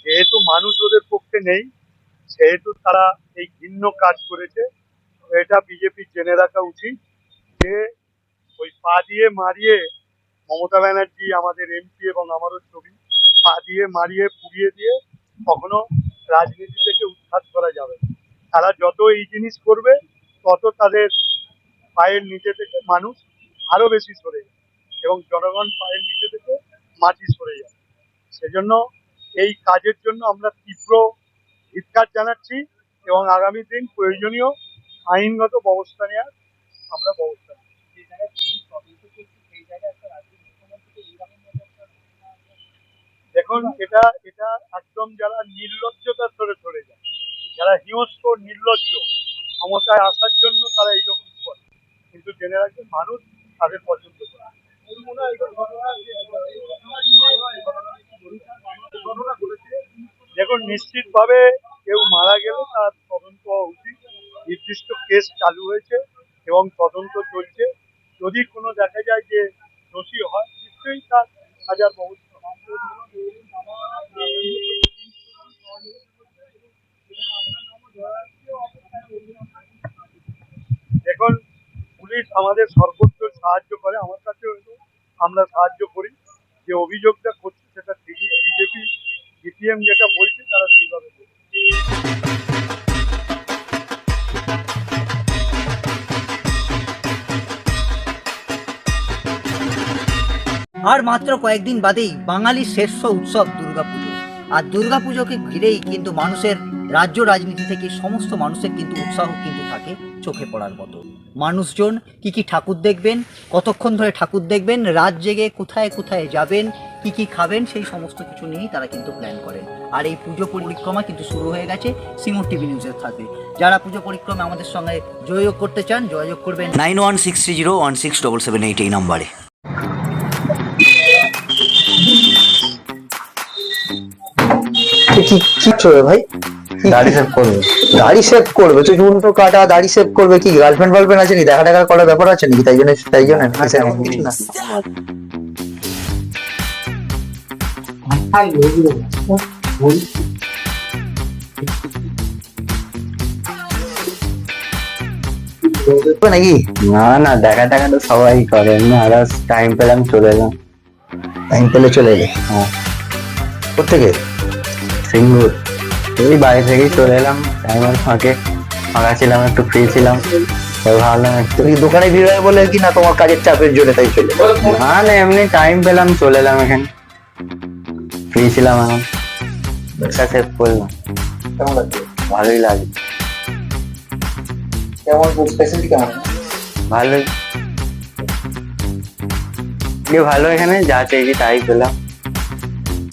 যেহেতু মানুষ ওদের পক্ষে নেই, সেহেতু তারা এই ঘৃণ্য কাজ করেছে। এটা বিজেপি জেনে রাখা উচিত যে ওই পা দিয়ে মারিয়ে মমতা ব্যানার্জি আমাদের এমপি এবং আমারও ছবি পা দিয়ে মারিয়ে পুড়িয়ে দিয়ে কখনো রাজনীতি থেকে উৎখাত করা যাবে না। তারা যত এই জিনিস করবে তত তাদের পায়ের নিচে থেকে মানুষ আরো বেশি সরে যাবে এবং জনগণ পায়ের নিচে থেকে মাটি সরে যাবে। সেজন্য এই কাজের জন্য আমরা তীব্র ধিক্কার জানাচ্ছি এবং আগামী দিন প্রয়োজনীয় আইনগত ব্যবস্থা নেওয়ার আমরা ব্যবস্থা নেব। দেখুন, এটা এটা একদম যারা নির্লজ্জতার ধরে চলে যায়, যারা হিংস্র নির্লজ্জ, ক্ষমতায় আসার জন্য তারা এইরকম করে, কিন্তু জেনে রাখবেন মানুষ তাদের পছন্দ করে। দেখুন, নিশ্চিতভাবে কেউ মারা গেলে তার তদন্ত হওয়া উচিত। নির্দিষ্ট কেস চালু হয়েছে এবং তদন্ত চলছে। যদি কোনো দেখা যায় যে দোষী হয়, নিশ্চয়ই তার সাজার ব্যবস্থা হবে। দেখুন, পুলিশ আমাদের সর্বোচ্চ সাহায্য করে, আমার কাছেও আমরা সাহায্য করি। যে অভিযোগটা করছে সেটা ঠিকই, বিজেপি সিপিএম যেটা বলছে তারা সেইভাবে বলছে। আর মাত্র কয়েকদিন বাদেই বাঙালির শ্রেষ্ঠ উৎসব দুর্গাপুজো। আর দুর্গাপুজোকে ঘিরেই কিন্তু মানুষের রাজ্য রাজনীতি থেকে সমস্ত মানুষের কিন্তু উৎসাহ কিন্তু থাকে চোখে পড়ার মতো। মানুষজন কি ঠাকুর দেখবেন, কতক্ষণ ধরে ঠাকুর দেখবেন, রাত জেগে কোথায় কোথায় যাবেন, কি খাবেন, সেই সমস্ত কিছু নিয়েই তারা কিন্তু প্ল্যান করেন। আর এই পুজো পরিক্রমা কিন্তু শুরু হয়ে গেছে সিঙ্গুর টিভি নিউজের সাথে। যারা পুজো পরিক্রমা আমাদের সঙ্গে যোগাযোগ করতে চান যোগাযোগ করবেন 9163016778 এই নম্বরে। কি করবে ভাই? দাড়ি সেভ করবে। দাড়ি সেভ করবে? তো চুল তো কাটা, দাড়ি সেভ করবে কি? গার্লফ্রেন্ড আছে নাকি? দেখা টাকা করার ব্যাপার আছে নাকি? তাই জন্য কিছু না। নাকি? না, দেখা টাকা তো সবাই করে না। আর টাইম পেলাম চলে এলাম। টাইম পেলে চলে এলে? হ্যাঁ। কোথেকে? সিঙ্গুর। এই বাড়ি থেকেই চলে এলাম। টাইমের ফাঁকা ছিলাম, একটু ফ্রি ছিলাম, ভাবলাম একটু। দোকানে ভিড় হয় বলে কি না তোমার কাজের চাপের জন্য তাই চলে? না, এমনি টাইম পেলাম চলে এলাম এখানে, ফ্রি ছিলাম এখন সেভ করলাম। কেমন লাগছে? ভালোই লাগে। কেমন স্পেশালিটি কেমন? ভালোই ভালো, এখানে যা চেয়েছি তাই পেলাম।